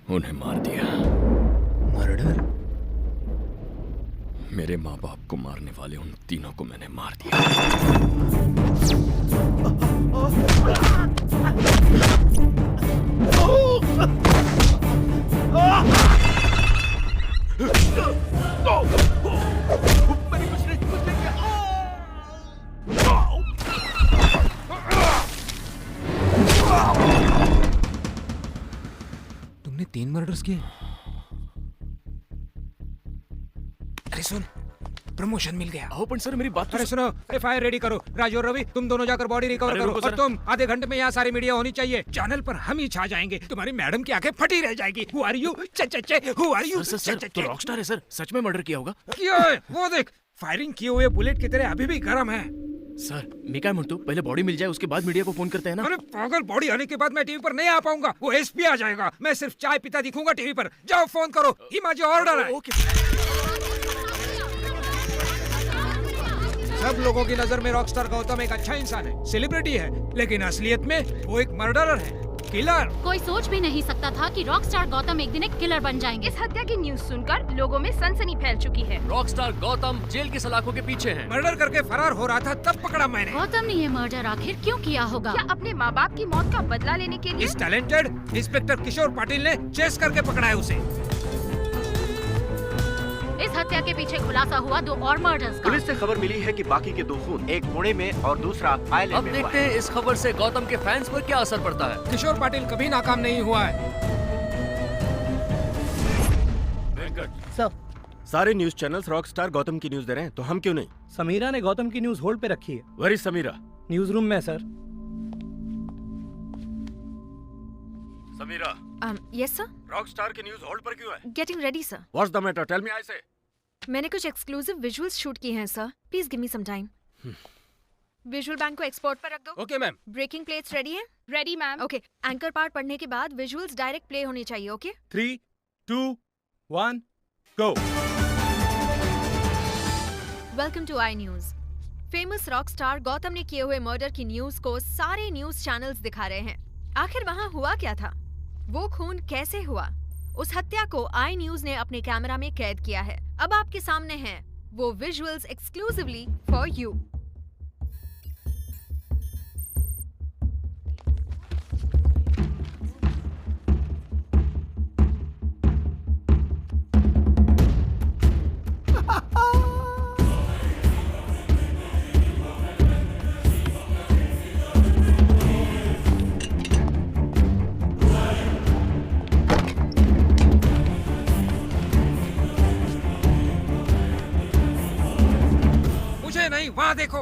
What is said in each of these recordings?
उन्हें मार दिया। मर्डर? मेरे माँ बाप को मारने वाले उन तीनों को मैंने मार दिया। तुमने 3 मर्डर्स किए? अरे सुन, प्रमोशन मिल गया। ओपन सर मेरी बात अरे सुनो, एफआईआर रेडी करो। राजू और रवि तुम दोनों जाकर बॉडी रिकवर करो और तुम आधे घंटे में यहाँ सारी मीडिया होनी चाहिए। चैनल पर हम ही छा जाएंगे। तुम्हारी मैडम की आंखें फटी रह जाएगी। Who are you? Who are you? Sir तो रॉकस्टार है सर, सच में मर्डर किया होगा। क्यों? वो देख, फायरिंग किए हुए बुलेट की तरह अभी भी गर्म है। सर मैं क्या म्हणतो, पहले बॉडी मिल जाए उसके बाद मीडिया को फोन करते हैं ना। अरे पागल, बॉडी आने के बाद मैं टीवी पर नहीं आ पाऊंगा। वो एसपी आ जाएगा, मैं सिर्फ चाय पीता दिखूंगा टीवी पर। जाओ फोन करो, ये माझे ऑर्डर है। सब लोगों की नजर में रॉकस्टार गौतम एक अच्छा इंसान है, सेलिब्रिटी है, लेकिन असलियत में वो एक मर्डरर है, किलर। कोई सोच भी नहीं सकता था कि रॉकस्टार गौतम एक दिन एक किलर बन जाएंगे। इस हत्या की न्यूज सुनकर लोगों में सनसनी फैल चुकी है। रॉकस्टार गौतम जेल की सलाखों के पीछे है। मर्डर करके फरार हो रहा था, तब पकड़ा मैंने। गौतम ने ये मर्डर आखिर क्यों किया होगा? क्या अपने माँ बाप की मौत का बदला लेने के लिए? इस टैलेंटेड इंस्पेक्टर किशोर पाटिल ने चेस करके पकड़ा है उसे। इस हत्या के पीछे खुलासा हुआ 2 और मर्डर्स का। पुलिस से खबर मिली है कि बाकी के 2 खून, एक पुणे में और दूसरा आयरलैंड अब में देखते हैं इस खबर से गौतम के फैंस पर क्या असर पड़ता है। किशोर पाटिल कभी नाकाम नहीं हुआ है। सर, सारे न्यूज चैनल्स रॉकस्टार गौतम की न्यूज दे रहे हैं, तो हम क्यों नहीं? समीरा ने गौतम की न्यूज होल्ड पे रखी है। Where is Sameera? News room में sir. Sameera, yes sir. Rockstar की न्यूज होल्ड पर क्यों है? Getting ready sir. What's the matter? Tell me I say. मैंने कुछ एक्सक्लूसिव विजुअल्स शूट किए हैं sir, please give me some time. Visual bank को एक्सपोर्ट पर रख दो। Okay ma'am. Breaking plates ready हैं? Ready ma'am. Okay, anchor part पढ़ने के बाद विजुअल्स डायरेक्ट प्ले होने चाहिए। Okay 3, 2, 1, go. Welcome to I news. Famous rock star Gautam ने किए हुए मर्डर की न्यूज को सारे न्यूज चैनल्स दिखा रहे हैं। आखिर वहाँ हुआ क्या था? वो खून कैसे हुआ? उस हत्या को आई न्यूज ने अपने कैमरा में कैद किया है। अब आपके सामने हैं वो विजुअल्स एक्सक्लूसिवली फॉर यू। नहीं, वहाँ देखो।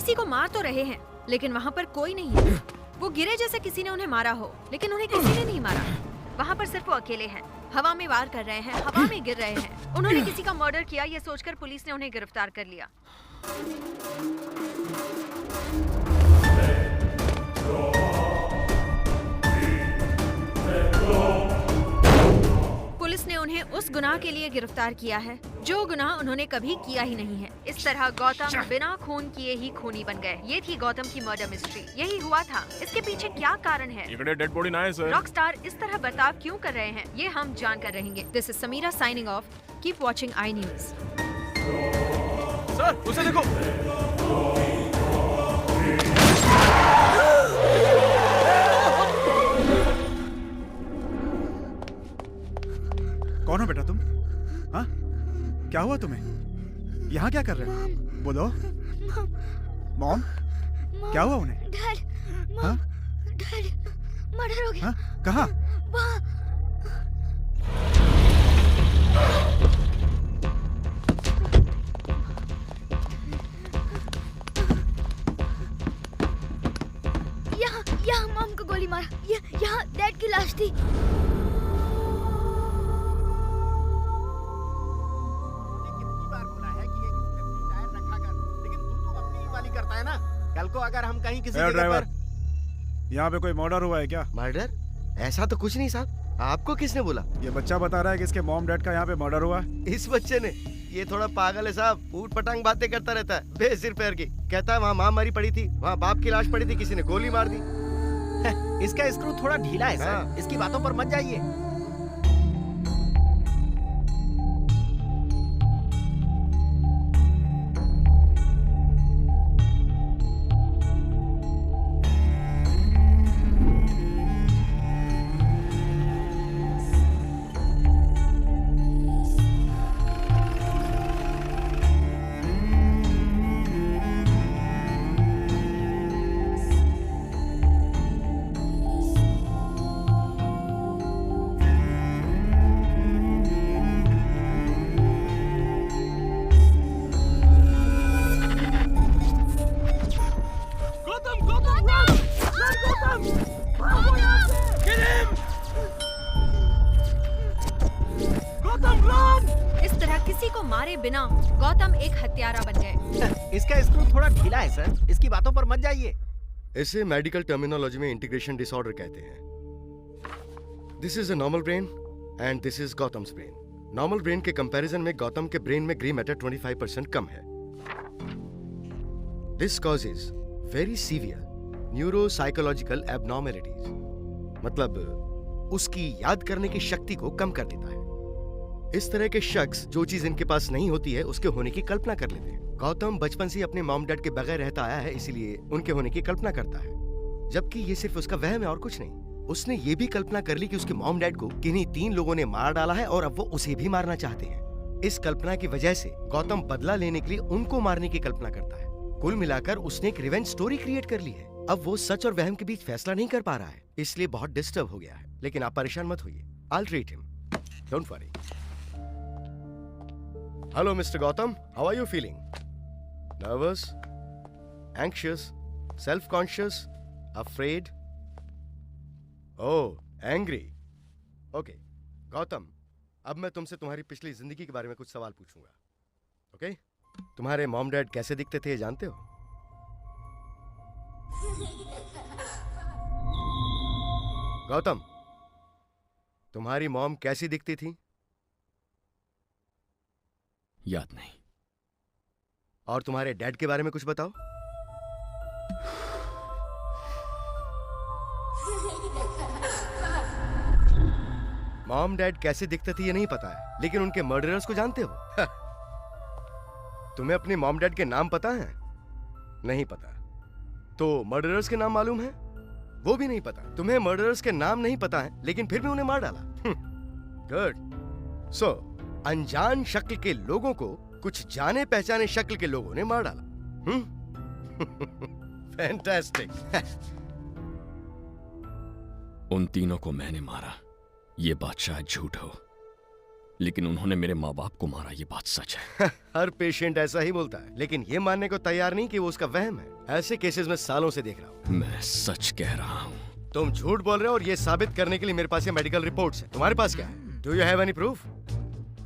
किसी को मार तो रहे हैं, लेकिन वहाँ पर कोई नहीं है। वो गिरे जैसे किसी ने उन्हें मारा हो, लेकिन उन्हें किसी ने नहीं मारा। वहाँ पर सिर्फ वो अकेले हैं, हवा में वार कर रहे हैं, हवा में गिर रहे हैं। उन्होंने किसी का मर्डर किया ये सोचकर पुलिस ने उन्हें गिरफ्तार कर लिया। पुलिस ने उन्हें उस गुनाह के लिए गिरफ्तार किया है जो गुनाह उन्होंने कभी किया ही नहीं है। इस तरह गौतम बिना खून किए ही खूनी बन गए। ये थी गौतम की मर्डर मिस्ट्री। यही हुआ था। इसके पीछे क्या कारण है? डेड बॉडी ना है सर। रॉकस्टार इस तरह बर्ताव क्यों कर रहे हैं, ये हम जानकर रहेंगे। This is Sameera signing off. Keep watching I news. Sir उसे देखो। कौन हो बेटा तुम? हाँ, क्या हुआ तुम्हें? यहाँ क्या कर रहे हो? बोलो। मॉम, क्या हुआ उन्हें? डैड, हाँ? डैड, मर्डर हो गया। हाँ? कहाँ? वहाँ। यहाँ मॉम को गोली मारा। यहाँ डैड की लाश थी। करता है ना, कल को अगर हम कहीं किसी ड्राइवर, यहाँ पे कोई मर्डर हुआ है क्या? मर्डर? ऐसा तो कुछ नहीं साहब। आपको किसने बोला? ये बच्चा बता रहा है कि इसके मॉम डैड का यहाँ पे मर्डर हुआ है। इस बच्चे ने? ये थोड़ा पागल है साहब, ऊट पटांग बातें करता रहता है बेसिर पैर की। कहता है वहाँ माँ मरी पड़ी थी, वहाँ बाप की लाश पड़ी थी, किसी ने गोली मार दी। इसका स्क्रू थोड़ा ढीला है सर। इसकी बातों पर मत जाइए। इस तरह किसी को मारे बिना गौतम एक हत्यारा बन गए। इसका स्क्रू थोड़ा ढीला है सर। इसकी बातों पर मत जाइए। इसे मेडिकल टर्मिनोलॉजी में इंटीग्रेशन डिसऑर्डर कहते हैं। This is a normal brain and this is Gautam's brain. Normal brain के कंपैरिजन में गौतम के ब्रेन में ग्रे मैटर 25% कम है। This causes very severe neuro psychological abnormalities, मतलब उसकी याद करने की शक्ति को कम कर देता है। इस तरह के शख्स जो चीज इनके पास नहीं होती है उसके होने की कल्पना कर लेते हैं। गौतम बचपन से अपने मॉम डैड के बगैर रहता आया है, इसीलिए उनके होने की कल्पना करता है, जबकि ये सिर्फ उसका वहम है और कुछ नहीं। उसने ये भी कल्पना कर ली कि उसके मॉम डैड को किन्हीं 3 लोगों ने मार डाला है और अब वो उसे भी मारना चाहते हैं। इस कल्पना की वजह से गौतम बदला लेने के लिए उनको मारने की कल्पना करता है। कुल मिलाकर उसने एक रिवेंज स्टोरी क्रिएट कर ली है। अब वो सच और वहम के बीच फैसला नहीं कर पा रहा है, इसलिए बहुत डिस्टर्ब हो गया है। लेकिन आप परेशान मत होइए, I'll treat him. Don't worry. Hello, Mr. Gautam. How are you feeling? Nervous? Anxious? Self-conscious? Afraid? Oh, angry. Okay. Gautam, अब मैं तुमसे तुम्हारी पिछली जिंदगी के बारे में कुछ सवाल पूछूंगा। ओके? तुम्हारे मॉम डैड कैसे दिखते थे ये जानते हो? गौतम, तुम्हारी मॉम कैसी दिखती थी? याद नहीं। और तुम्हारे डैड के बारे में कुछ बताओ। मॉम डैड कैसे दिखते थे ये नहीं पता है, लेकिन उनके मर्डरर्स को जानते हो। तुम्हें अपने मॉम डैड के नाम पता है? नहीं पता। तो मर्डरर्स के नाम मालूम है? वो भी नहीं पता। तुम्हें मर्डरर्स के नाम नहीं पता है, लेकिन फिर भी उन्हें मार डाला। गुड। सो अनजान शक्ल के लोगों को कुछ जाने पहचाने शक्ल के लोगों ने मार डाला। फैंटास्टिक। उन तीनों को मैंने मारा, ये बात शायद झूठ हो, लेकिन उन्होंने मेरे माँ बाप को मारा, ये बात सच है। हर पेशेंट ऐसा ही बोलता है, लेकिन ये मानने को तैयार नहीं कि वो उसका वहम है। ऐसे केसेस में सालों से देख रहा हूँ। मैं सच कह रहा हूँ। तुम झूठ बोल रहे हो और ये साबित करने के लिए मेरे पास ये मेडिकल रिपोर्ट्स है। तुम्हारे पास क्या है? Do you have any proof?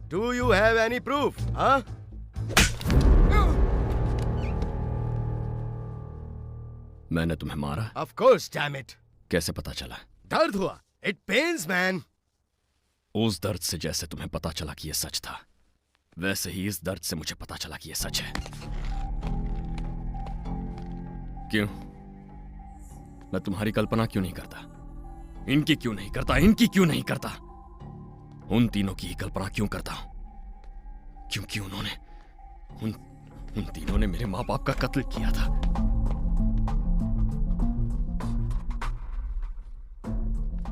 Do you have any proof? हाँ? मैंने तुम्हें मारा? Of course, damn it. कैसे पता चला? दर्द हुआ। It pens man. उस दर्द से जैसे तुम्हें पता चला कि ये सच था, वैसे ही इस दर्द से मुझे पता चला कि ये सच है। क्यों? मैं तुम्हारी कल्पना क्यों नहीं करता? इनकी क्यों नहीं करता? इनकी क्यों नहीं करता? उन तीनों की ही कल्पना क्यों करता हूं? क्योंकि उन्होंने उन तीनों ने मेरे माँ बाप का कत्ल किया था।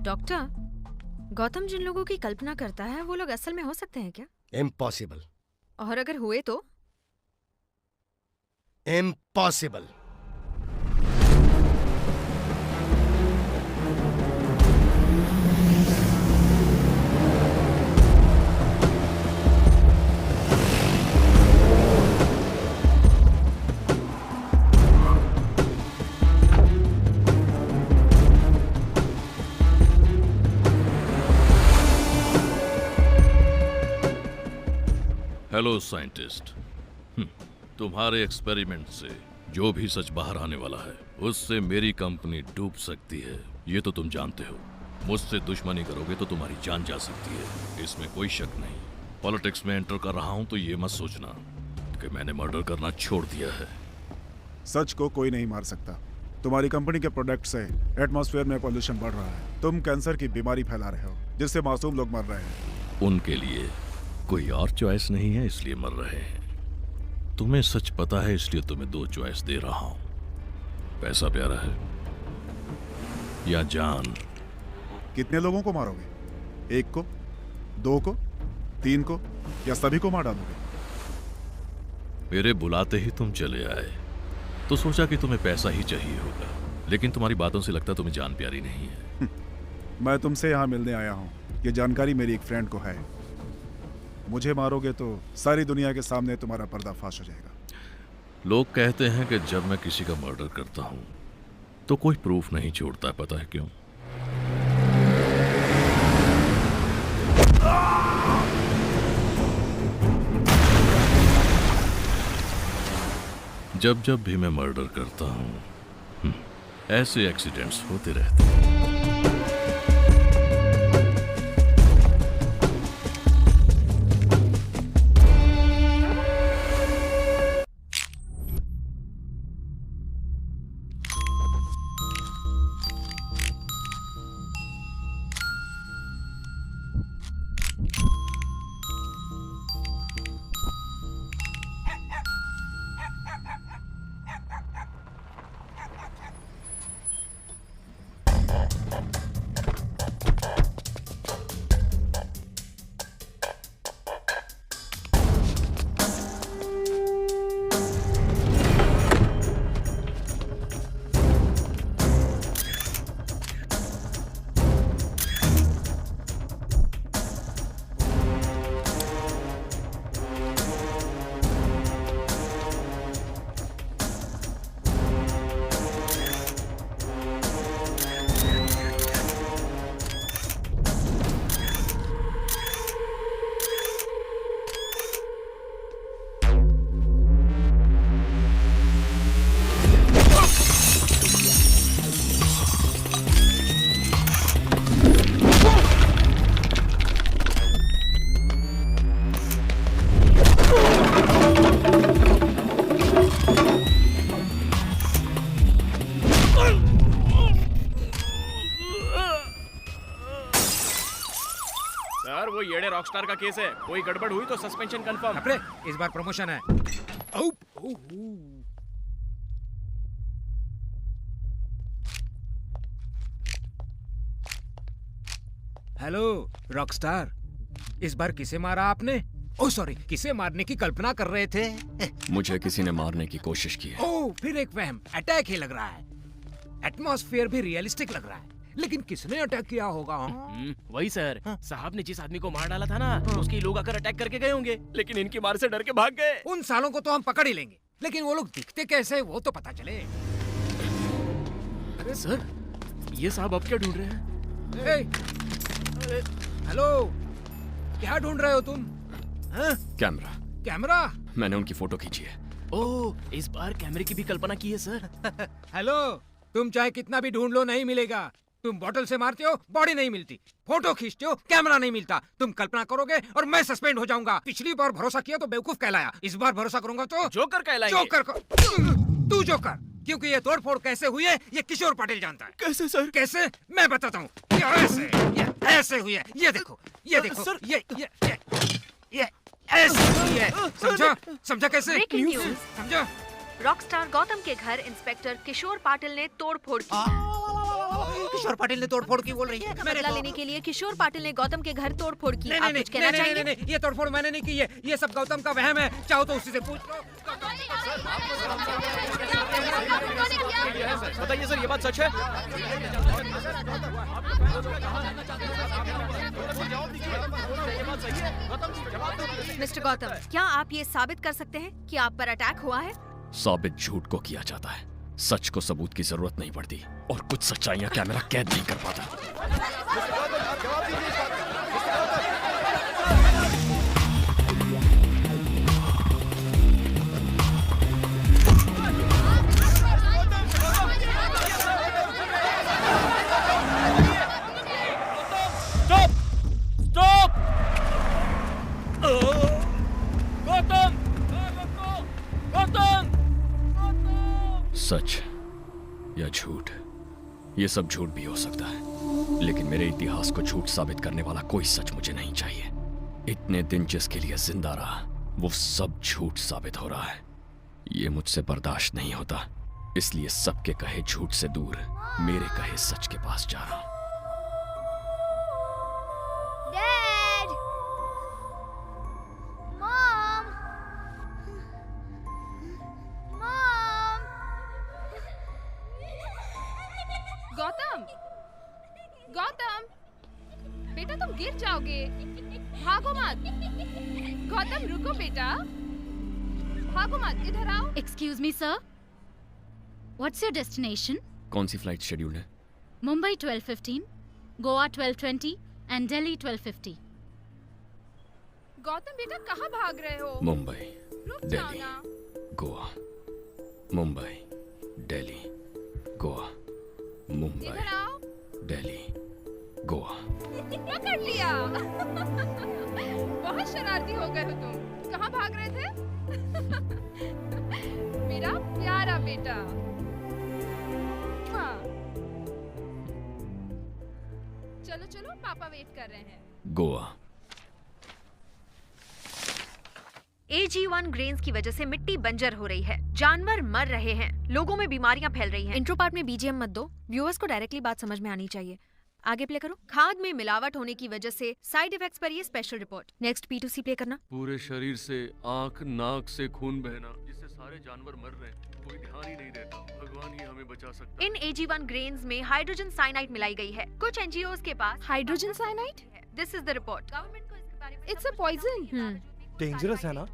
डॉक्टर, गौतम जिन लोगों की कल्पना करता है वो लोग असल में हो सकते हैं क्या? इम्पॉसिबल। और अगर हुए तो? इम्पॉसिबल। हेलो साइंटिस्ट, तुम्हारे एक्सपेरिमेंट से जो भी सच बाहर आने वाला है उससे मेरी कंपनी डूब सकती है, ये तो तुम जानते हो। मुझसे दुश्मनी करोगे तो तुम्हारी जान जा सकती है, इसमें कोई शक नहीं। पॉलिटिक्स में एंटर कर रहा हूं तो ये मत सोचना कि मैंने मर्डर करना छोड़ दिया है। सच को कोई नहीं मार सकता। तुम्हारी कंपनी के प्रोडक्ट से एटमॉस्फेयर में पॉल्यूशन बढ़ रहा है। तुम कैंसर की बीमारी फैला रहे हो जिससे मासूम लोग मर रहे हैं। उनके लिए कोई और चॉइस नहीं है, इसलिए मर रहे हैं। तुम्हें सच पता है, इसलिए तुम्हें दो चॉइस दे रहा हूं। पैसा प्यारा है या जान? कितने लोगों को मारोगे? एक को, दो को, तीन को, या सभी को मार डालोगे? मेरे बुलाते ही तुम चले आए तो सोचा कि तुम्हें पैसा ही चाहिए होगा, लेकिन तुम्हारी बातों से लगता तुम्हें जान प्यारी नहीं है। मैं तुमसे यहाँ मिलने आया हूँ। ये जानकारी मेरी एक फ्रेंड को है। मुझे मारोगे तो सारी दुनिया के सामने तुम्हारा पर्दाफाश हो जाएगा। लोग कहते हैं कि जब मैं किसी का मर्डर करता हूं तो कोई प्रूफ नहीं छोड़ता, पता है क्यों? जब जब भी मैं मर्डर करता हूं ऐसे एक्सीडेंट्स होते रहते हैं। रॉकस्टार का केस है, कोई गड़बड़ हुई तो सस्पेंशन कंफर्म। अरे इस बार प्रमोशन है। हेलो रॉकस्टार, इस बार किसे मारा आपने? ओह सॉरी, किसे मारने की कल्पना कर रहे थे? मुझे किसी ने मारने की कोशिश की है। ओह, फिर एक वहम, अटैक ही लग रहा है। एटमॉस्फेयर भी रियलिस्टिक लग रहा है। लेकिन किसने अटैक किया होगा? वही सर, साहब ने जिस आदमी को मार डाला था ना, उसके लोग आकर अटैक करके गए होंगे, लेकिन इनकी मार से डर के भाग गए। उन सालों को तो हम पकड़ ही लेंगे, लेकिन वो लोग दिखते कैसे वो तो पता चले। अरे सर, ये साहब अब क्या ढूंढ रहे हैं? हेलो, क्या ढूंढ रहे हो तुम? कैमरा। कैमरा? मैंने उनकी फोटो खींची है। ओह, इस बार कैमरे की भी कल्पना की है सर। हेलो, तुम चाहे कितना भी ढूंढ लो नहीं मिलेगा। तुम बॉटल से मारते हो, बॉडी नहीं मिलती, फोटो खींचते हो, कैमरा नहीं मिलता। तुम कल्पना करोगे और मैं सस्पेंड हो जाऊंगा। पिछली बार भरोसा किया तो बेवकूफ कहलाया, इस बार भरोसा करूंगा तो जोकर कहलाएंगे। जोकर तू जोकर, क्योंकि ये तोड़फोड़ कैसे हुई है ये किशोर पाटिल जानता है। कैसे सर? कैसे? मैं बताता हूँ। ये ऐसे हुई है, ये देखो सर, ये ऐसे हुई है। समझा कैसे? Breaking news. समझा? रॉकस्टार गौतम के घर इंस्पेक्टर किशोर पाटिल ने तोड़फोड़ की। किशोर पाटिल ने तोड़फोड़ की बोल रही है? बदला लेने के लिए किशोर पाटिल ने गौतम के घर तोड़फोड़ की। आप कुछ कहना नहीं, चाहेंगे? नहीं, ये तोड़फोड़ मैंने नहीं की है, ये सब गौतम का वहम है। चाहो तो उसी से पूछ लो। बताइए सर, ये बात सच है? मिस्टर गौतम, क्या आप ये साबित कर सकते हैं कि आप पर अटैक हुआ है? साबित झूठ को किया जाता है, सच को सबूत की जरूरत नहीं पड़ती, और कुछ सच्चाइयां कैमरा कैद नहीं कर पाता। सच या झूठ, ये सब झूठ भी हो सकता है, लेकिन मेरे इतिहास को झूठ साबित करने वाला कोई सच मुझे नहीं चाहिए। इतने दिन जिसके लिए जिंदा रहा, वो सब झूठ साबित हो रहा है। ये मुझसे बर्दाश्त नहीं होता, इसलिए सबके कहे झूठ से दूर मेरे कहे सच के पास जा रहा हूं। Dad, mom, mom. Gautam, Gautam, बेटा तुम गिर जाओगे, भागो मत। गौतम रुको बेटा, भागो मत, इधर आओ। Excuse me sir, what's your destination? कौन सी फ्लाइट शेड्यूल है? मुंबई 12:15, गोवा 12:20 एंड दिल्ली 12:50। गौतम बेटा कहाँ भाग रहे हो? मुंबई, रुक जाओ दिल्ली, ना। गोवा, मुंबई, दिल्ली, गोवा, मुंबई, इधर आओ। दिल्ली, गोवा। पकड़ लिया। बहुत शरारती हो गए हो तुम। कहाँ भाग रहे थे? मेरा प्यारा बेटा। हाँ। चलो चलो, पापा वेट कर रहे हैं। गोवा। AG1 ग्रेन्स की वजह से मिट्टी बंजर हो रही है, जानवर मर रहे हैं, लोगों में बीमारियां फैल रही हैं। इंट्रो पार्ट में BGM मत दो, व्यूअर्स को डायरेक्टली बात समझ में आनी चाहिए। आगे प्ले करो। खाद में मिलावट होने की वजह से साइड इफेक्ट्स पर ये special report. Next P2C play करना। पूरे शरीर से आंख नाक से खून बहना, जिससे सारे जानवर मर रहे हैं, कोई ध्यान ही नहीं देता। भगवान ही हमें बचा सकता है। इन AG1 ग्रेन्स में हाइड्रोजन साइनाइड मिलाई गई है। कुछ NGOs के पास hydrogen cyanide? This is the report. Government को इसके बारे में इट्स अ पॉइजन। डेंजरस है ना?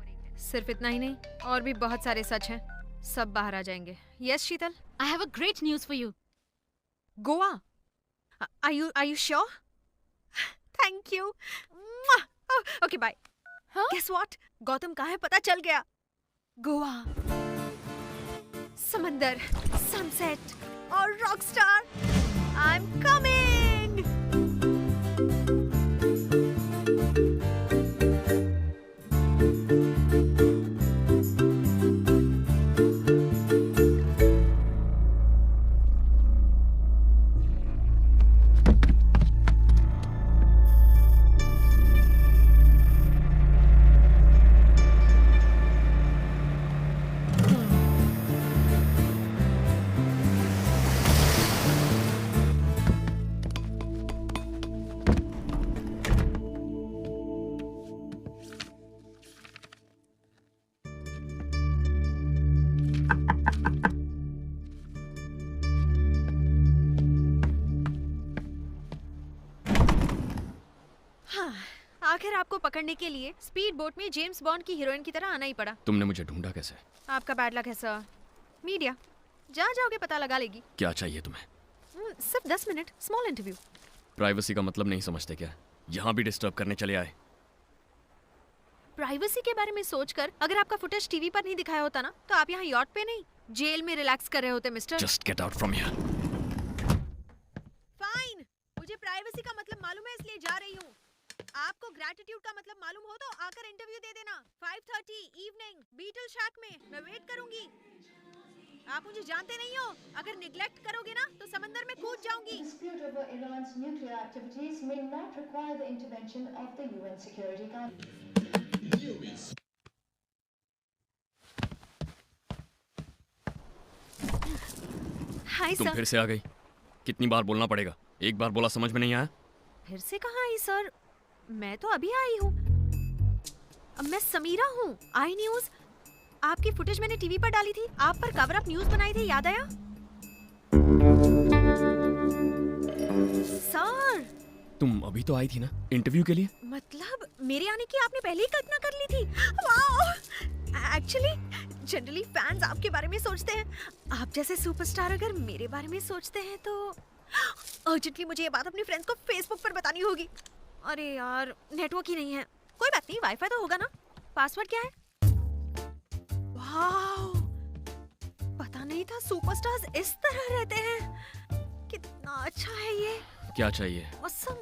सिर्फ इतना ही नहीं, और भी बहुत सारे सच हैं, सब बाहर आ जाएंगे। Yes Sheetal, I have a great news for you. Goa. Are you sure? Thank you. Okay, bye. Huh? Guess what? Gautam कहाँ है पता चल गया। गोवा, समंदर, सनसेट और रॉकस्टार। I'm coming. आखिर आपको पकड़ने के लिए स्पीड बोट में जेम्स बॉन्ड की हीरोइन की तरह आना ही पड़ा। तुमने मुझे ढूंढा कैसे? आपका बैड लक है सर। मीडिया जहाँ जाओगे पता लगा लेगी। क्या चाहिए तुम्हें? सिर्फ 10 मिनट स्मॉल इंटरव्यू। प्राइवेसी का मतलब नहीं समझते क्या? यहाँ भी डिस्टर्ब करने चले आए। प्राइवेसी के बारे में सोचकर अगर आपका फुटेज टीवी पर नहीं दिखाया होता ना तो आप यहाँ यॉट पे नहीं जेल में रिलैक्स कर रहे होते mister. Just get out from here. Fine, मुझे प्राइवेसी का मतलब मालूम है इसलिए जा रही हूँ। आपको ग्रैटिट्यूड का मतलब मालूम हो तो आकर इंटरव्यू दे देना। 5:30 इवनिंग बीटल शैक में मैं वेट करूंगी। आप मुझे जानते नहीं हो, अगर निगलेक्ट करोगे ना तो समंदर में कूद जाऊंगी। Dispute over Iran's nuclear activities may not require the intervention of the UN Security Council. हाय तुम सर। फिर से आ गई। कितनी बार बोलना पड़ेगा? एक बार बोला समझ में नहीं आया? फिर से कहाँ आई सर? मैं तो अभी आई हूँ। मैं समीरा हूँ, आई न्यूज़। आपकी फुटेज मैंने टीवी पर डाली थी, आप पर कवर अप न्यूज़ बनाई थी, याद आया? सर तुम अभी तो आई थी ना इंटरव्यू के लिए? मतलब मेरे आने की आपने पहले ही कल्पना कर ली थी? वाह! एक्चुअली जनरली फैंस आपके बारे में सोचते हैं, आप जैसे सुपरस्टार अगर मेरे बारे में सोचते हैं तो अर्जेंटली मुझे ये बात अपने फ्रेंड्स को फेसबुक पर बतानी होगी। अरे यार नेटवर्क ही नहीं है। कोई बात नहीं, वाईफाई तो होगा ना। पासवर्ड क्या है? वाह, पता नहीं था सुपरस्टार्स इस तरह रहते हैं। कितना अच्छा है ये। क्या चाहिए? ऑसम।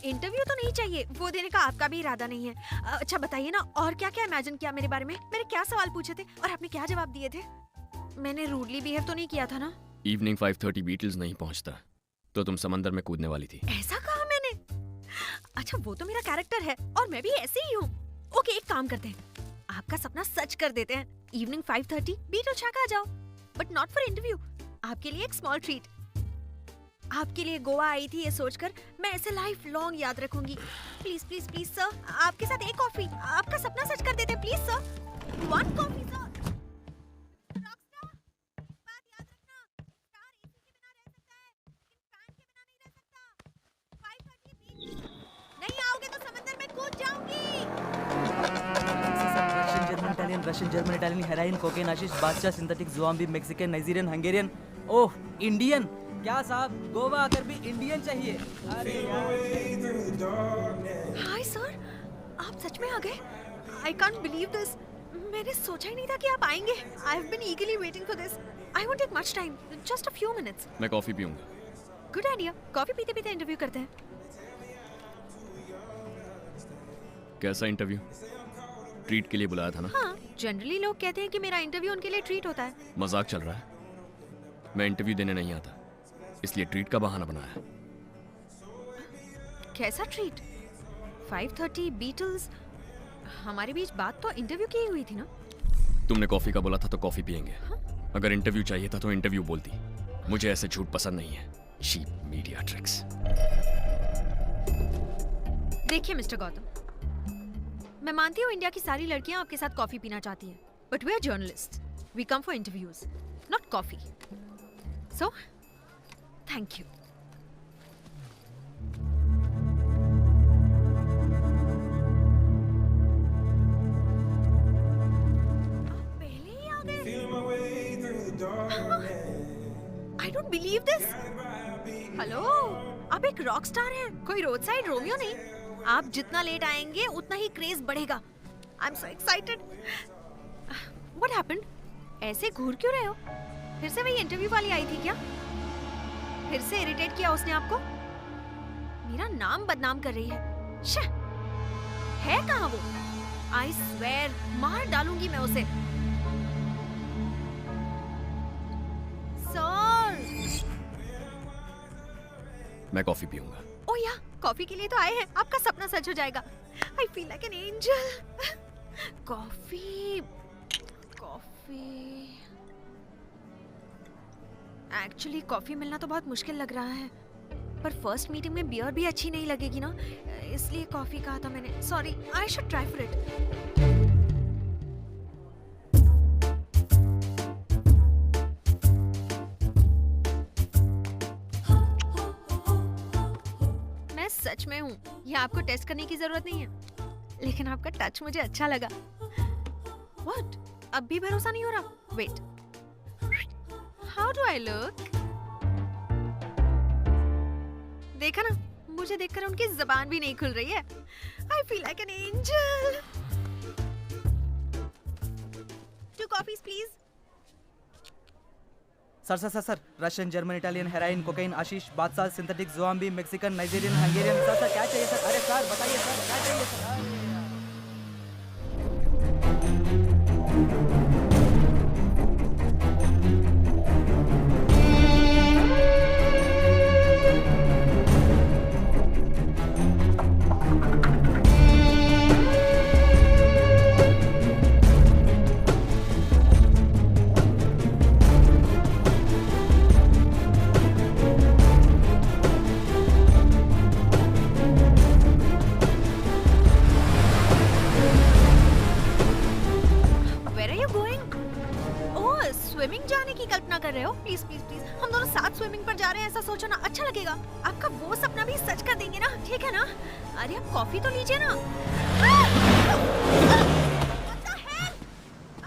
इंटरव्यू तो नहीं चाहिए, वो देने का आपका भी इरादा नहीं है। अच्छा बताइए ना, और क्या क्या इमेजिन किया मेरे बारे में? मैंने क्या सवाल पूछे थे और आपने क्या जवाब दिए थे? मैंने रूडली बिहेव तो नहीं किया था ना? इवनिंग 5:30 बीटल्स नहीं पहुंचता तो तुम समंदर में कूदने वाली थी। ऐसा कहा मैंने? अच्छा वो तो मेरा कैरेक्टर है और मैं भी ऐसी ही हूँ। ओके एक काम करते हैं, आपका सपना सच कर देते हैं। इवनिंग 5:30 बीटल शैक आ जाओ, बट नॉट फॉर इंटरव्यू। आपके लिए एक स्मॉल ट्रीट। आपके लिए गोवा आई थी ये सोचकर मैं ऐसे लाइफ लॉन्ग याद रखूंगी। प्लीज प्लीज प्लीज सर, आपके साथ एक कॉफी। आपका सपना सच कर देते प्लीज सर। 1 coffee sir. नहीं आओगे तो समंदर में कूद जाऊंगी। Russian German Italian heroin cocaine hashish Badshah synthetic zombie Mexican Nigerian Hungarian. Oh Indian. क्या साहब गोवा आकर भी इंडियन चाहिए? अरे हाय सर, आप सच में आ गए? I can't believe this. मैंने सोचा ही नहीं था कि आप आएंगे। I have been eagerly waiting for this. I won't take much time, just a few minutes. मैं कॉफी पीऊंगा। गुड आइडिया। कॉफी पीते पीते इंटरव्यू करते हैं। कैसा इंटरव्यू? ट्रीट के लिए बुलाया था ना? हाँ, जनरली लोग कहते हैं कि मेरा इंटरव्यू उनके लिए ट्रीट होता है। मजाक चल रहा है? मैं इंटरव्यू देने नहीं आता, इसलिए ट्रीट का बहाना बनाया। कैसा ट्रीट? 5:30 बीटल्स। हमारे बीच बात तो इंटरव्यू की ही हुई थी ना? तुमने कॉफी का बोला था तो कॉफी पियेंगे। अगर इंटरव्यू चाहिए था तो इंटरव्यू बोलती। मुझे ऐसे झूठ पसंद नहीं है। Cheap media tricks. देखिए मिस्टर गौतम, मैं मानती हूँ इंडिया की सारी लड़कियां आपके साथ कॉफी पीना चाहती हैं, but we are journalist, we come for interviews not coffee. So thank you. पहले ही आ गए। I don't believe this. Hello, आप एक रॉक स्टार हैं, कोई रोड साइड रोमियो नहीं। आप जितना लेट आएंगे उतना ही क्रेज बढ़ेगा। I am so excited. What happened? ऐसे घूर क्यों रहे हो? फिर से वही इंटरव्यू वाली आई थी क्या? फिर से इरिटेट किया उसने आपको? मेरा नाम बदनाम कर रही है। शे, है कहाँ वो? आई स्वेयर मार डालूंगी मैं उसे। सर, मैं कॉफी पीऊंगा। ओ या, कॉफी के लिए तो आए हैं। आपका सपना सच हो जाएगा। I feel like an angel. Coffee coffee. Actually coffee मिलना तो बहुत मुश्किल लग रहा है, पर फर्स्ट मीटिंग में बियर भी अच्छी नहीं लगेगी ना, इसलिए कॉफी कहा था मैंने। Sorry, I should try for it. मैं सच में हूँ, यहाँ आपको टेस्ट करने की जरूरत नहीं है। लेकिन आपका टच मुझे अच्छा लगा। What? अब भी भरोसा नहीं हो रहा? Wait. How do I look? देखा ना, मुझे देखकर उनकी जबान भी नहीं खुल रही है। I feel like an angel. 2 coffees, please. Sir Russian, German, Italian, heroin, cocaine, hashish, Badshah, synthetic, zombie, Mexican, Nigerian, Hungarian. Sir क्या चाहिए सर? अरे सर बताइए सर, क्या चाहिए सर? स्विमिंग जाने की कल्पना कर रहे हो? प्लीज प्लीज प्लीज, हम दोनों साथ स्विमिंग पर जा रहे हैं, ऐसा सोचो ना, अच्छा लगेगा। आपका वो सपना भी सच कर देंगे ना, ठीक है ना? अरे आप कॉफी तो लीजिए ना।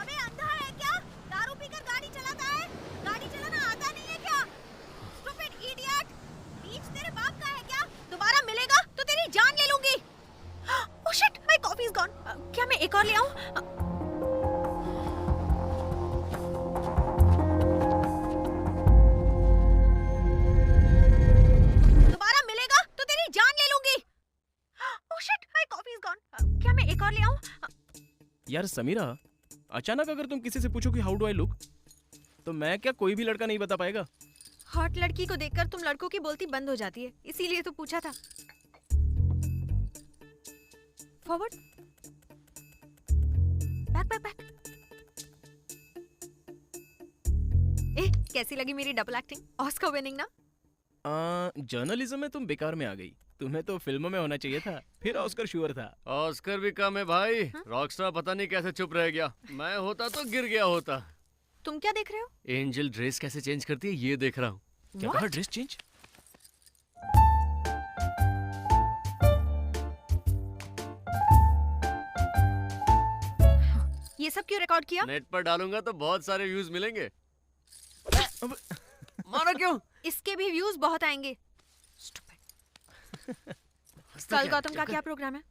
अबे अंधा है क्या? दारू पीकर गाड़ी चलाता है? गाड़ी चलाना आता नहीं है क्या? Stupid idiot! बीच तेरे बाप का है क्या? दोबारा मिलेगा तो तेरी जान ले लूंगी। Oh shit, my coffee is gone. क्या मैं एक और ले आऊं? यार समीरा, अचानक अगर तुम किसी से पूछो कि हाउ डू आई लुक, तो मैं क्या कोई भी लड़का नहीं बता पाएगा? हॉट लड़की को देखकर तुम लड़कों की बोलती बंद हो जाती है, इसीलिए तो पूछा था। Forward, back back back. कैसी लगी मेरी डबल एक्टिंग? ऑस्कर विनिंग ना? जर्नलिज्म में तुम बेकार में आ गई, तुम्हें तो फिल्मों में होना चाहिए था, फिर ऑस्कर श्योर था। ऑस्कर भी कम है भाई। रॉकस्टार पता नहीं कैसे चुप रह गया, मैं होता तो गिर गया होता। तुम क्या देख रहे हो? एंजल ड्रेस कैसे चेंज करती है ये देख रहा हूँ। क्या कहा? Dress change? ये सब क्यों रिकॉर्ड किया? नेट पर डालूंगा तो बहुत सारे व्यूज मिलेंगे। मानो क्यों? इसके भी व्यूज बहुत आएंगे। कल गौतम का क्या प्रोग्राम है?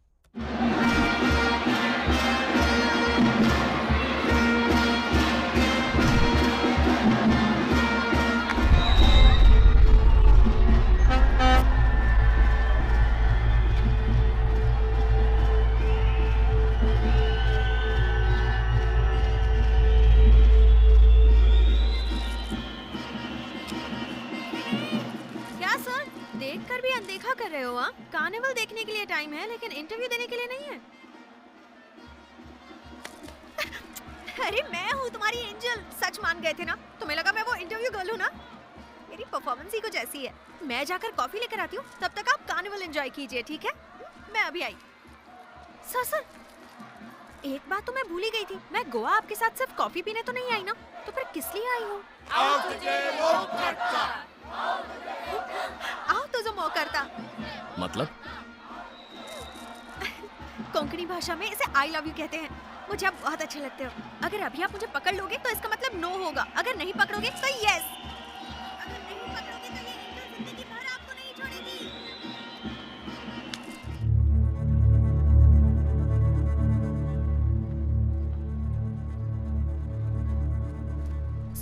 देखकर भी अनदेखा कर रहे हो? हाँ, कार्निवल देखने के लिए टाइम है, लेकिन इंटरव्यू देने के लिए नहीं है। अरे मैं हूँ तुम्हारी एंजल, सच मान गए थे ना? तुम्हें लगा मैं वो इंटरव्यू गर्ल हूँ ना? मेरी परफॉर्मेंस ही कुछ ऐसी है। मैं जाकर कॉफी लेकर आती हूँ, तब तक आप कार्निवल एंजॉय कीजिए, ठीक है? मैं अभी आई। सर एक बात तो मैं भूल ही गई थी, मैं गोवा आपके साथ सिर्फ कॉफी पीने तो नहीं आई ना, तो फिर किस लिए आई हूँ? आओ तो जो मो करता। मतलब? कोंकणी भाषा में इसे आई लव यू कहते हैं। मुझे आप बहुत अच्छे लगते हो। अगर अभी आप मुझे पकड़ लोगे तो इसका मतलब नो होगा, अगर नहीं पकड़ोगे तो यस। अगर नहीं पकड़ोगे तो ये एंजल जिंदगी भर आपको नहीं छोड़ेगी।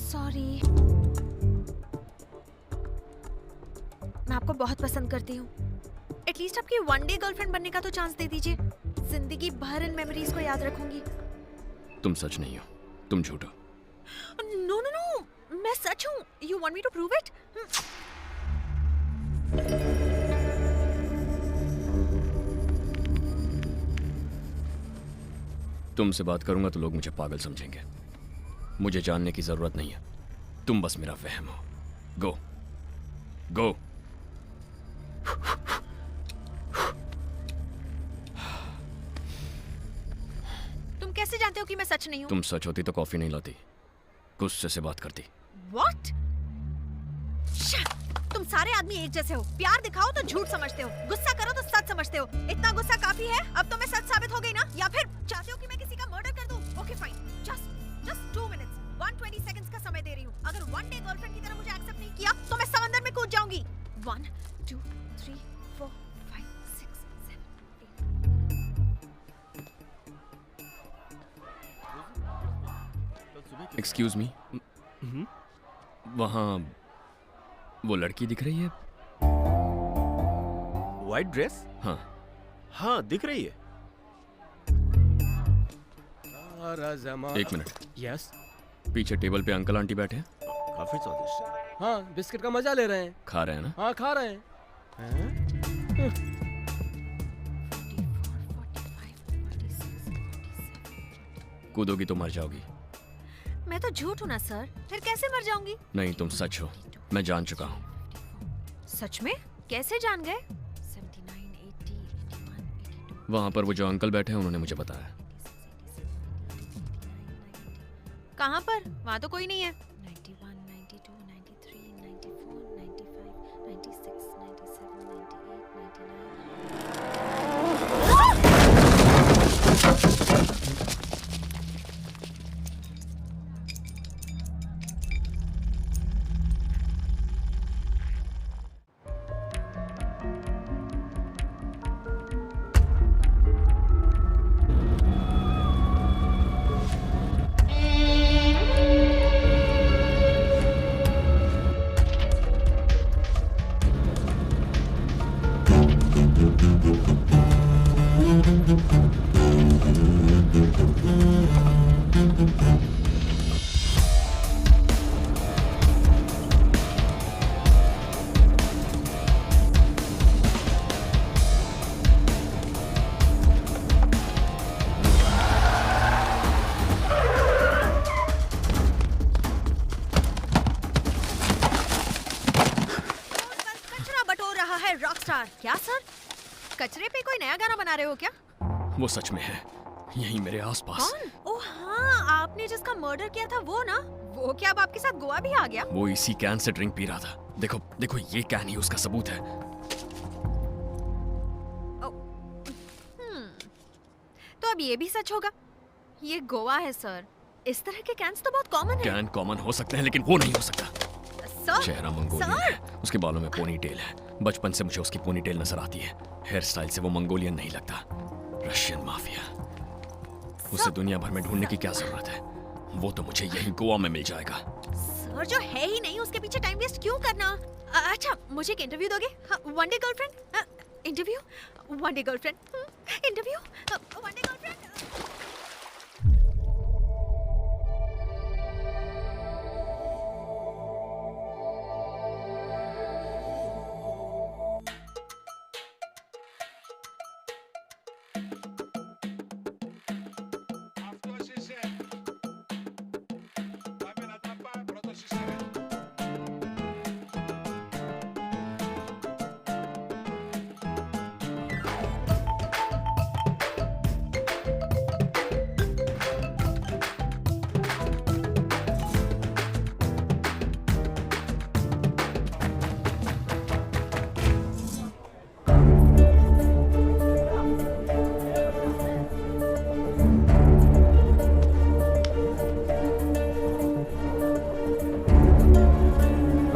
सॉरी, मैं आपको बहुत पसंद करती हूँ। एटलीस्ट आपकी वन डे गर्लफ्रेंड बनने का तो चांस दे दीजिए। जिंदगी भर इन मेमोरीज को याद रखूंगी। तुम सच नहीं हो, तुम झूठ हो। नो नो नो, मैं सच हूँ। You want me to prove it? तुमसे बात करूंगा तो लोग मुझे पागल समझेंगे। मुझे जानने की जरूरत नहीं है, तुम बस मेरा वहम हो। गो गो। तुम कैसे जानते हो कि मैं सच नहीं हूँ? तुम सच होती तो कॉफी नहीं लाती, गुस्से से बात करती। What? तुम सारे आदमी एक जैसे हो। प्यार दिखाओ तो झूठ समझते हो, गुस्सा करो तो सच समझते हो। इतना गुस्सा काफी है, अब तो मैं सच साबित हो गई ना? या फिर चाहते हो कि मैं किसी का मर्डर कर दूं? Okay fine, just 2 minutes, 120 seconds का समय दे रही हूँ। अगर वन डे गर्लफ्रेंड की तरह मुझे एक्सेप्ट नहीं किया तो मैं समंदर में कूद जाऊंगी। 1 2 3 4 5 6 7 एक्सक्यूज मी, वहाँ वो लड़की दिख रही है? White dress? हाँ हाँ दिख रही है। एक मिनट। यस। पीछे टेबल पे अंकल आंटी बैठे हैं। काफी स्वादिष्ट। हाँ, बिस्किट का मजा ले रहे हैं। खा रहे हैं ना? हाँ खा रहे हैं। कूदोगी तो मर जाओगी। मैं तो झूठ हूँ ना सर, फिर कैसे मर जाऊंगी? नहीं, तुम सच हो, मैं जान चुका हूँ। सच में? कैसे जान गए? वहाँ पर वो जो अंकल बैठे हैं उन्होंने मुझे बताया। कहाँ पर? वहाँ तो कोई नहीं है। 91, 92, 93, 94, 95, 96, 97, 98, 99। क्या सर? कचरे पे कोई नया गाना बना रहे हो क्या? वो सच में है, यहीं मेरे आसपास। कौन? ओह हाँ, आपने जिसका मर्डर किया था वो ना? वो क्या अब आपके साथ गोवा भी आ गया? वो इसी कैन से ड्रिंक पी रहा था। देखो देखो, ये कैन ही उसका सबूत है। तो अब ये भी सच होगा? ये गोवा है सर, इस तरह के कैंस तो बहुत कॉमन है। कैन कॉमन हो सकते हैं लेकिन वो नहीं हो सकता। सर, चेहरा मंगोलियन है, उसके बालों में पोनी टेल है। बचपन से मुझे उसकी पोनी टेल नजर आती है। हेयर स्टाइल से वो मंगोलियन नहीं लगता, रशियन माफिया। उसे दुनिया भर में ढूंढने की क्या जरूरत है? वो तो मुझे यहीं गोवा में मिल जाएगा। सर, जो है ही नहीं उसके पीछे टाइम वेस्ट क्यों करना? अच्छा, मुझे एक इंटरव्यू दोगे? One day girlfriend interview, one day girlfriend interview, one day girlfriend.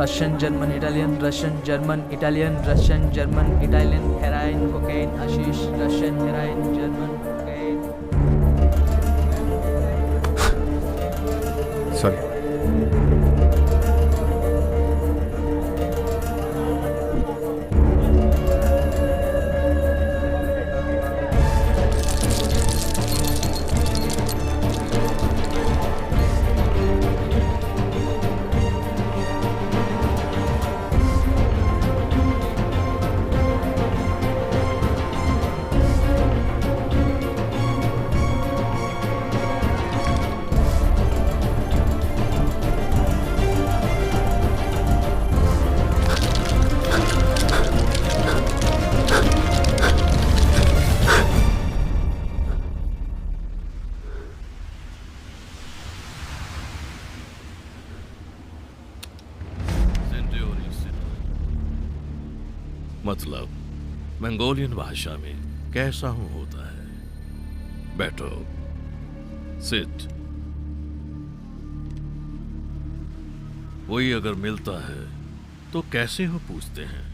Russian, German, Italian, Russian, German, Italian, Russian, German, Italian, heroin, cocaine, hashish, Russian, heroin, German, cocaine. Sorry. मतलब Mongolian भाषा में कैसा हूं होता है। बैठो, सिट। कोई अगर मिलता है तो कैसे हो पूछते हैं,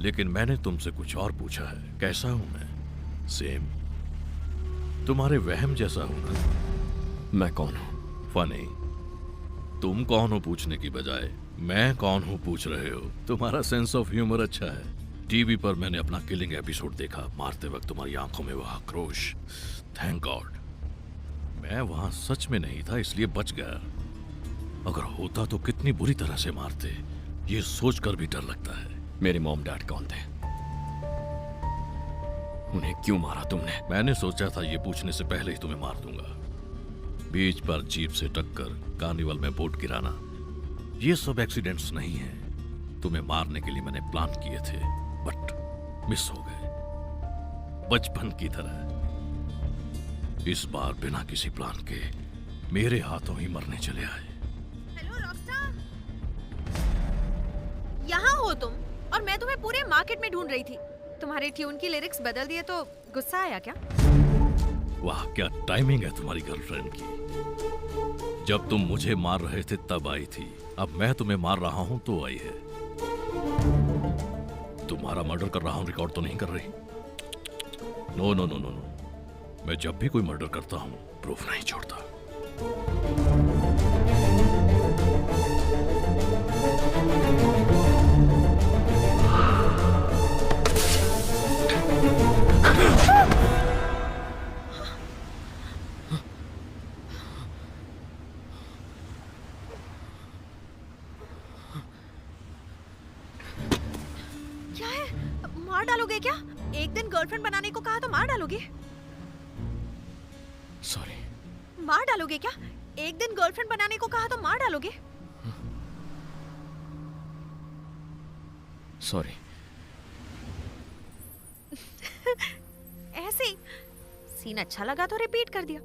लेकिन मैंने तुमसे कुछ और पूछा है। कैसा हूं मैं? सेम। तुम्हारे वहम जैसा हूं ना? मैं कौन हूं? फनी। तुम कौन हो पूछने की बजाय मैं कौन हूं पूछ रहे हो। तुम्हारा सेंस ऑफ ह्यूमर अच्छा है। टीवी पर मैंने अपना किलिंग एपिसोड देखा। मारते वक्त तुम्हारी आंखों में वो आक्रोश। थैंक गॉड मैं वहां सच में नहीं था, इसलिए बच गया। अगर होता तो कितनी बुरी तरह से मारते, ये सोचकर भी डर लगता है। मेरे मॉम डैड कौन थे? उन्हें क्यों मारा तुमने? मैंने सोचा था ये पूछने से पहले ही तुम्हें मार दूंगा। बीच पर जीप से टक्कर, कार्निवल में बोट गिराना, ये सब एक्सीडेंट्स नहीं है। तुम्हें मारने के लिए मैंने प्लान किए थे, बट मिस हो गए, बचपन की तरह। इस बार बिना किसी प्लान के मेरे हाथों ही मरने चले आए। हेलो रॉकस्टार, यहाँ हो तुम, और मैं तुम्हें पूरे मार्केट में ढूंढ रही थी। तुम्हारे ट्यून की लिरिक्स बदल दिए तो गुस्सा आया क्या? वाह, क्या टाइमिंग है तुम्हारी गर्लफ्रेंड की। जब तुम मुझे मार रहे थे तब आई थी, अब मैं तुम्हें मार रहा हूं तो आई है। तुम्हारा मर्डर कर रहा हूं, रिकॉर्ड तो नहीं कर रही? No no no no no, मैं जब भी कोई मर्डर करता हूं प्रूफ नहीं छोड़ता। क्या है? मार डालोगे क्या? एक दिन गर्लफ्रेंड बनाने को कहा तो मार डालोगे? सॉरी। मार डालोगे क्या? एक दिन गर्लफ्रेंड बनाने को कहा तो मार डालोगे? सॉरी। ऐसे ही सीन अच्छा लगा तो रिपीट कर दिया।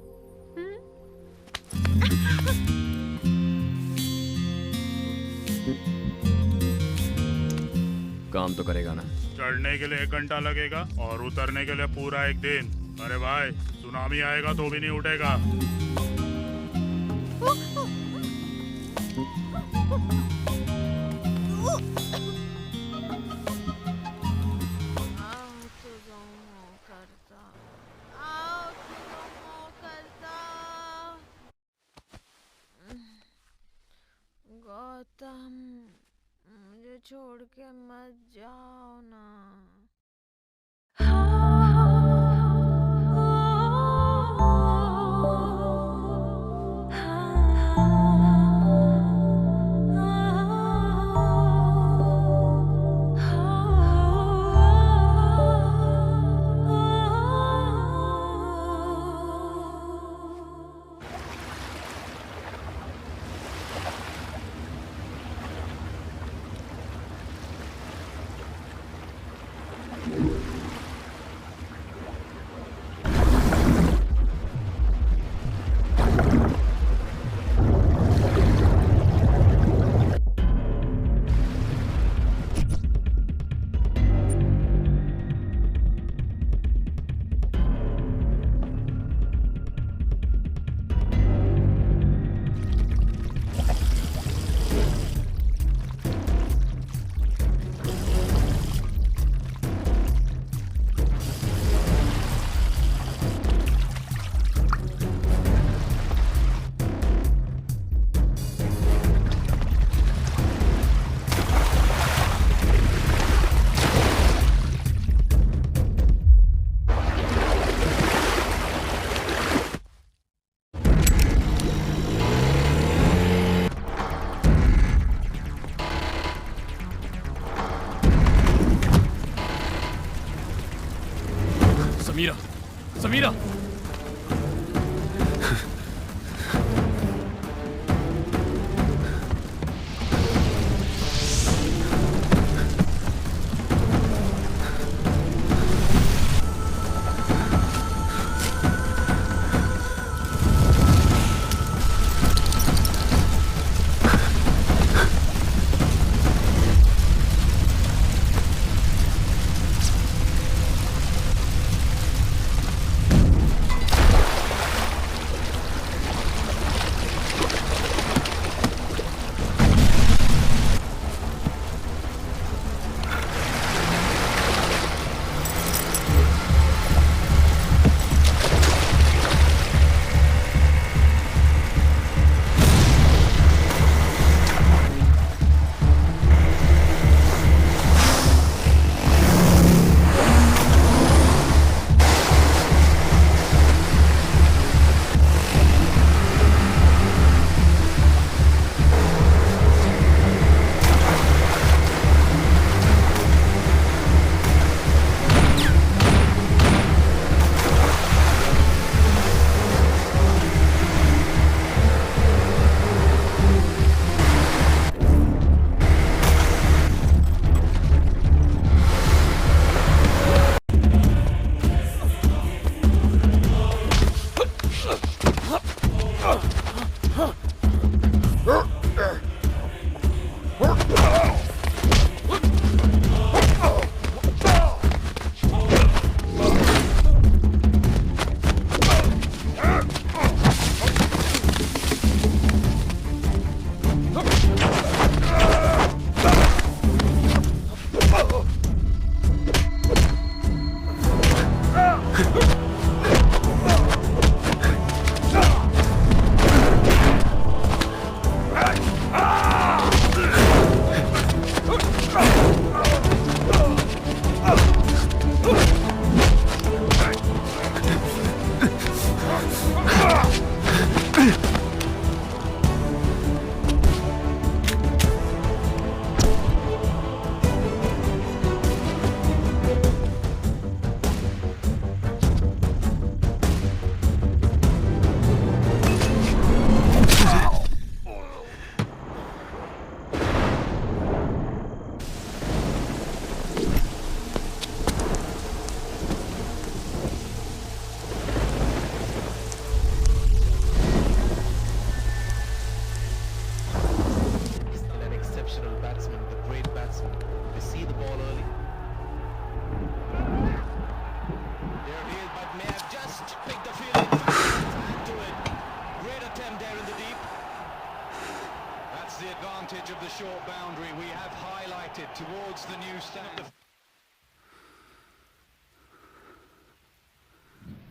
काम तो करेगा ना? चढ़ने के लिए 1 घंटा लगेगा और उतरने के लिए पूरा 1 दिन। अरे भाई, सुनामी आएगा तो भी नहीं उठेगा। गौतम, मुझे छोड़ के मत जाओ ना। समीरा, समीरा!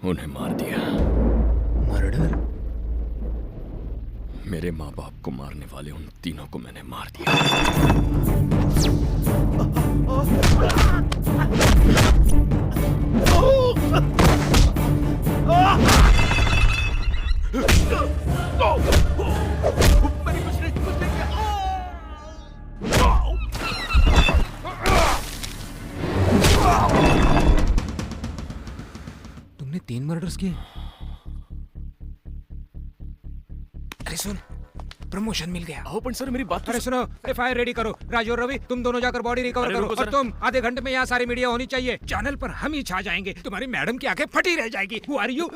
उन्हें मार दिया। मर्डर? मेरे माँ बाप को मारने वाले उन तीनों को मैंने मार दिया। तुमने 3 मर्डर्स किए? अरे सुन, प्रमोशन मिल गया। आओ सर, मेरी बात अरे सुनो, एफआईआर रेडी करो। राजू और रवि, तुम दोनों जाकर बॉडी रिकवर अरे करो। रुको और सर। तुम आधे घंटे में यहाँ सारी मीडिया होनी चाहिए। चैनल पर हम ही छा जाएंगे। तुम्हारी मैडम की आंखें फटी रह जाएगी। Who are you?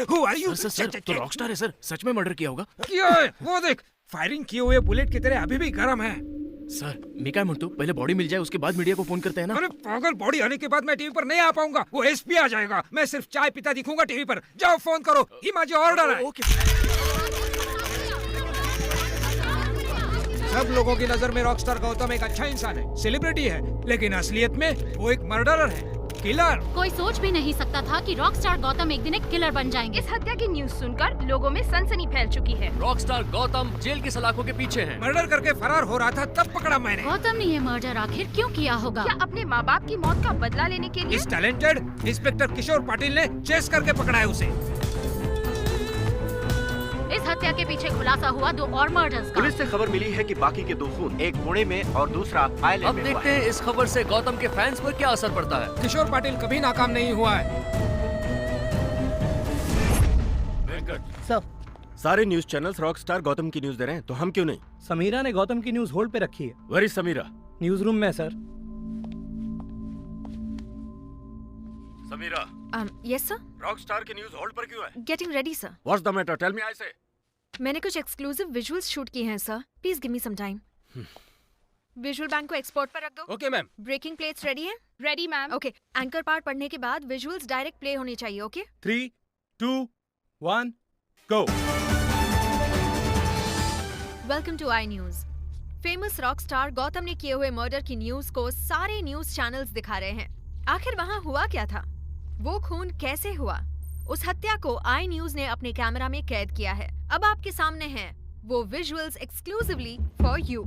Who are you? Sir तो रॉकस्टार है सर, सच में मर्डर किया होगा। क्या है? वो देख, फायरिंग किए हुए बुलेट की तरह अभी भी गर्म है। सर मैं क्या म्हणतो, पहले बॉडी मिल जाए उसके बाद मीडिया को फोन करते हैं ना। अरे पागल, बॉडी आने के बाद मैं टीवी पर नहीं आ पाऊंगा। वो एसपी आ जाएगा। मैं सिर्फ चाय पीता दिखूंगा टीवी पर। जाओ फोन करो, ये माझे ऑर्डर है। सब लोगों की नजर में रॉकस्टार गौतम एक अच्छा इंसान है, सेलिब्रिटी है, लेकिन असलियत में वो एक मर्डरर है, किलर। कोई सोच भी नहीं सकता था कि रॉकस्टार गौतम एक दिन एक किलर बन जाएंगे। इस हत्या की न्यूज सुनकर लोगों में सनसनी फैल चुकी है। रॉकस्टार गौतम जेल की सलाखों के पीछे है। मर्डर करके फरार हो रहा था, तब पकड़ा मैंने। गौतम ने ये मर्डर आखिर क्यों किया होगा? क्या अपने माँ बाप की मौत का बदला लेने के लिए? इस टैलेंटेड इंस्पेक्टर किशोर पाटिल ने चेस करके पकड़ा है उसे। इस हत्या के पीछे खुलासा हुआ 2 और मर्डर्स का। पुलिस से खबर मिली है कि बाकी के 2 खून, एक पुणे में और दूसरा आयरलैंड अब में हुआ देखते है। हैं इस खबर से गौतम के फैंस पर क्या असर पड़ता है। किशोर पाटिल कभी नाकाम नहीं हुआ है। सर, सारे न्यूज चैनल्स रॉकस्टार गौतम की न्यूज दे रहे हैं, तो हम क्यों नहीं? समीरा ने गौतम की न्यूज होल्ड पे रखी है। वेरी समीरा? न्यूज रूम में है, sir. Sameera, yes sir. Rockstar की न्यूज होल्ड पर क्यों है? Getting ready sir. What's the matter? Tell me I say. मैंने कुछ एक्सक्लूसिव विजुअल्स शूट किए हैं sir, please give me some time. Visual bank को एक्सपोर्ट पर रख दो। Okay ma'am. Breaking plates ready हैं? Ready ma'am. Okay, anchor part पढ़ने के बाद विजुअल्स डायरेक्ट प्ले होने चाहिए। Okay 3, 2, 1, go। Welcome to I news. Famous rock star Gautam ने किए हुए मर्डर की न्यूज को सारे न्यूज चैनल्स दिखा रहे हैं। आखिर वहाँ हुआ क्या था? वो खून कैसे हुआ? उस हत्या को आई न्यूज ने अपने कैमरा में कैद किया है। अब आपके सामने हैं वो विजुअल्स एक्सक्लूसिवली फॉर यू।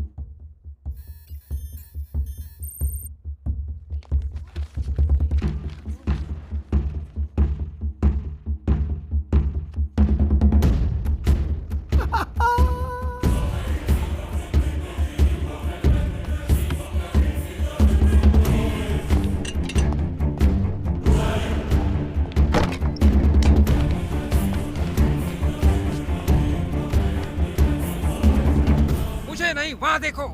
मुझे नहीं, वहाँ देखो।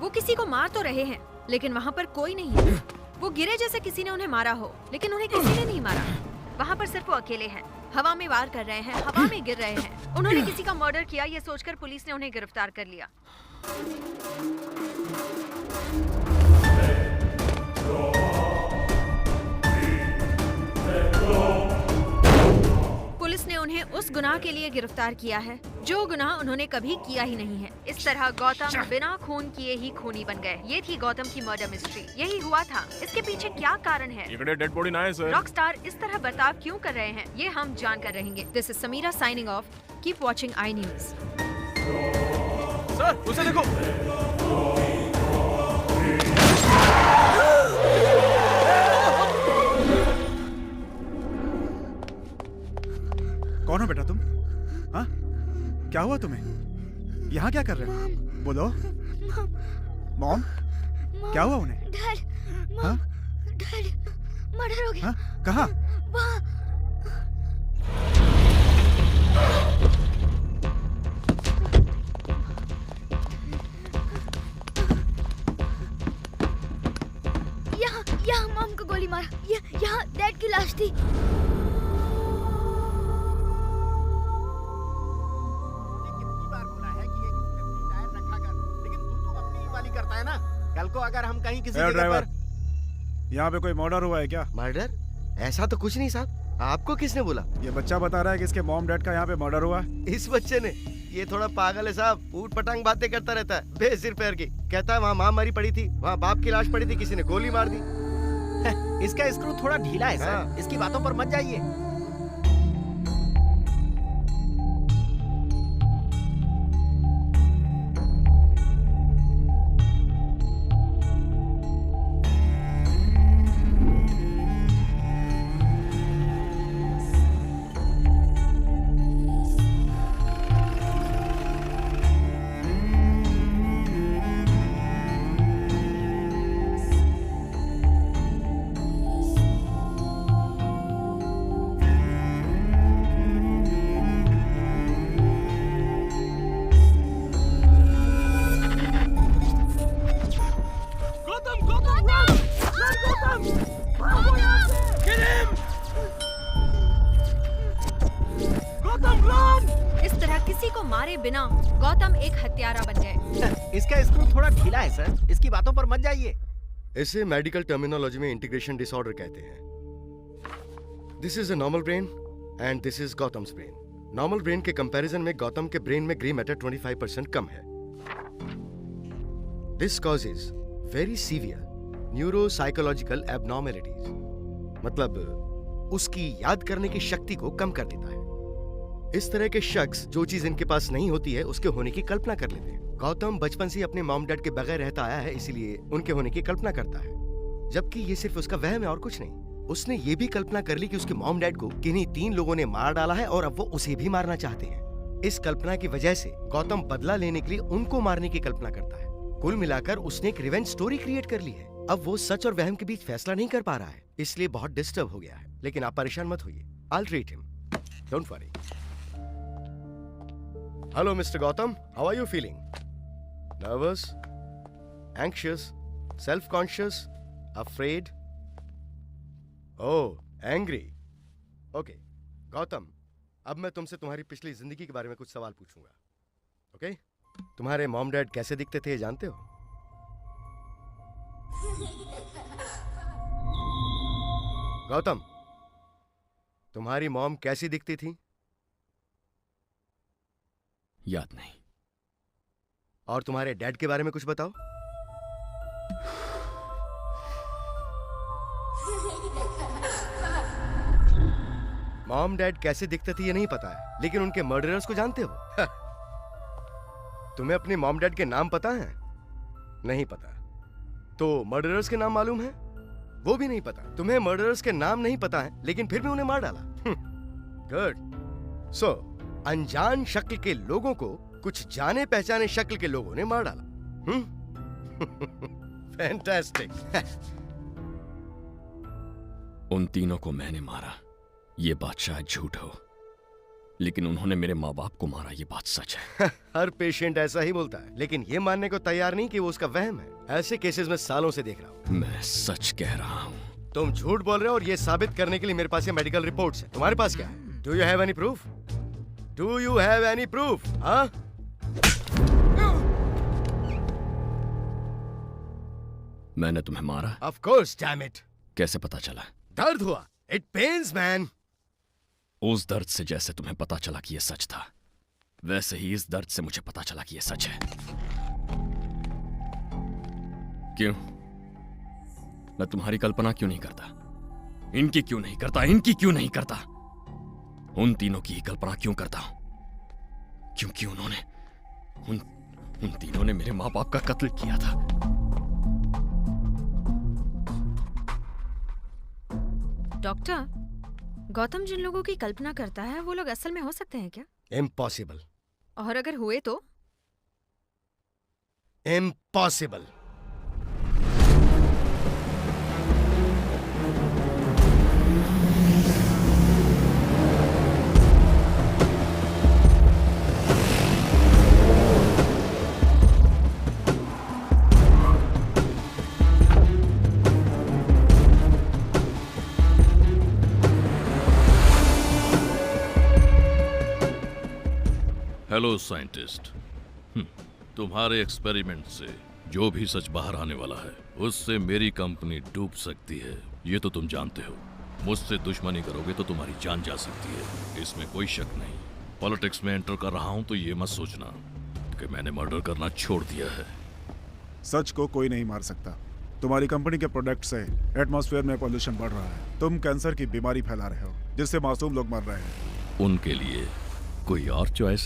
वो किसी को मार तो रहे हैं, लेकिन वहाँ पर कोई नहीं है। वो गिरे जैसे किसी ने उन्हें मारा हो, लेकिन उन्हें किसी ने नहीं मारा। वहाँ पर सिर्फ वो अकेले हैं, हवा में वार कर रहे हैं, हवा में गिर रहे हैं। उन्होंने किसी का मर्डर किया ये सोचकर पुलिस ने उन्हें गिरफ्तार कर लिया। पुलिस ने उन्हें उस गुनाह के लिए गिरफ्तार किया है जो गुनाह उन्होंने कभी किया ही नहीं है। इस तरह गौतम बिना खून किए ही खूनी बन गए। ये थी गौतम की मर्डर मिस्ट्री। यही हुआ था। इसके पीछे क्या कारण है? इकडे डेड बॉडी ना है सर। रॉकस्टार इस तरह बर्ताव क्यों कर रहे हैं, ये हम जान कर रहेंगे। This is Sameera signing off. Keep watching I news. Sir उसे देखो। कौन हो बेटा तुम? हाँ, क्या हुआ तुम्हें? यहाँ क्या कर रहे हो? बोलो। मॉम, क्या हुआ उन्हें? डैड, हाँ? डैड, मर्डर हो गया। हाँ? कहाँ? वहाँ। यहाँ मॉम को गोली मारा। यहाँ डैड की लाश थी। करता है ना, कल को अगर हम कहीं किसी ड्राइवर, यहाँ पे कोई मर्डर हुआ है क्या? मर्डर? ऐसा तो कुछ नहीं साहब। आपको किसने बोला? ये बच्चा बता रहा है कि इसके मॉम डैड का यहाँ पे मर्डर हुआ है। इस बच्चे ने? ये थोड़ा पागल है साहब, ऊट पटांग बातें करता रहता है बेसिर पैर की। कहता है वहाँ माँ मरी पड़ी थी, वहाँ बाप की लाश पड़ी थी, किसी ने गोली मार दी। इसका स्क्रू थोड़ा ढीला है सर, इसकी बातों पर मत जाइए। इस तरह किसी को मारे बिना गौतम एक हत्यारा बन गए। इसका स्क्रू थोड़ा ढीला है सर, इसकी बातों पर मत जाइए। इसे मेडिकल टर्मिनोलॉजी में इंटीग्रेशन डिसऑर्डर कहते हैं। This is a normal brain and this is Gautam's brain. Normal brain के कंपैरिजन में गौतम के ब्रेन में ग्रे मैटर 25% कम है। This causes very severe neuropsychological abnormalities, मतलब उसकी याद करने की शक्ति को कम कर देता है। इस तरह के शख्स जो चीज इनके पास नहीं होती है उसके होने की कल्पना कर लेते हैं। गौतम बचपन से अपने मॉम डैड के बगैर रहता आया है, इसीलिए उनके होने की कल्पना करता है, जबकि ये सिर्फ उसका वहम है और कुछ नहीं। उसने ये भी कल्पना कर ली कि उसके मॉम डैड को किन्हीं 3 लोगों ने मार डाला है और अब वो उसे भी मारना चाहते हैं। इस कल्पना की वजह से गौतम बदला लेने के लिए उनको मारने की कल्पना करता है। कुल मिलाकर उसने एक रिवेंज स्टोरी क्रिएट कर ली है। अब वो सच और वहम के बीच फैसला नहीं कर पा रहा है, इसलिए बहुत डिस्टर्ब हो गया है। लेकिन आप परेशान मत होइए, I will treat him, don't worry. Hello mister Gautam, how are you feeling? Nervous, anxious, self conscious, afraid? Oh, angry. Okay Gautam, अब मैं तुमसे तुम्हारी पिछली जिंदगी के बारे में कुछ सवाल पूछूंगा। ओके? तुम्हारे मॉम डैड कैसे दिखते थे, जानते हो? गौतम, तुम्हारी मॉम कैसी दिखती थी? याद नहीं। और तुम्हारे डैड के बारे में कुछ बताओ। मॉम डैड कैसे दिखते थे ये नहीं पता है, लेकिन उनके मर्डरर्स को जानते हो। तुम्हें अपने मॉम डैड के नाम पता है? नहीं पता। तो मर्डरर्स के नाम मालूम है? वो भी नहीं पता। तुम्हें मर्डरर्स के नाम नहीं पता है, लेकिन फिर भी उन्हें मार डाला। गुड। सो अनजान शक्ल के लोगों को कुछ जाने पहचाने शक्ल के लोगों ने मार डाला। फैंटास्टिक। उन तीनों को मैंने मारा, ये बात शायद झूठ हो, लेकिन उन्होंने मेरे माँ बाप को मारा, ये बात सच है। हर पेशेंट ऐसा ही बोलता है, लेकिन ये मानने को तैयार नहीं कि वो उसका वहम है। ऐसे केसेस में सालों से देख रहा हूँ। मैं सच कह रहा हूँ। तुम झूठ बोल रहे हो और ये साबित करने के लिए मेरे पास ये मेडिकल रिपोर्ट्स हैं। तुम्हारे पास क्या है? Do you have any proof? Do you have any proof? हाँ? मैंने तुम्हें मारा? Of course, damn it. कैसे पता चला? दर्द हुआ। It pens man. उस दर्द से जैसे तुम्हें पता चला कि ये सच था, वैसे ही इस दर्द से मुझे पता चला कि यह सच है। क्यों? मैं तुम्हारी कल्पना क्यों नहीं करता? इनकी क्यों नहीं करता? इनकी क्यों नहीं करता? उन तीनों की ही कल्पना क्यों करता हूं? क्योंकि उन्होंने उन तीनों ने मेरे मां बाप का कत्ल किया था। डॉक्टर, गौतम जिन लोगों की कल्पना करता है वो लोग असल में हो सकते हैं क्या? इम्पॉसिबल। और अगर हुए तो? इम्पॉसिबल। Hello scientist. तुम्हारे एक्सपेरिमेंट से जो भी सच बाहर आने वाला है उससे मेरी कंपनी डूब सकती है, ये तो तुम जानते हो। मुझसे दुश्मनी करोगे तो तुम्हारी जान जा सकती है, इसमें कोई शक नहीं। पॉलिटिक्स में एंटर कर रहा हूं तो ये मत सोचना कि मैंने मर्डर करना छोड़ दिया है। सच को कोई नहीं मार सकता। तुम्हारी कंपनी के प्रोडक्ट से एटमॉस्फेयर में पॉल्यूशन बढ़ रहा है। तुम कैंसर की बीमारी फैला रहे हो जिससे मासूम लोग मर रहे हैं। उनके लिए कोई और चॉइस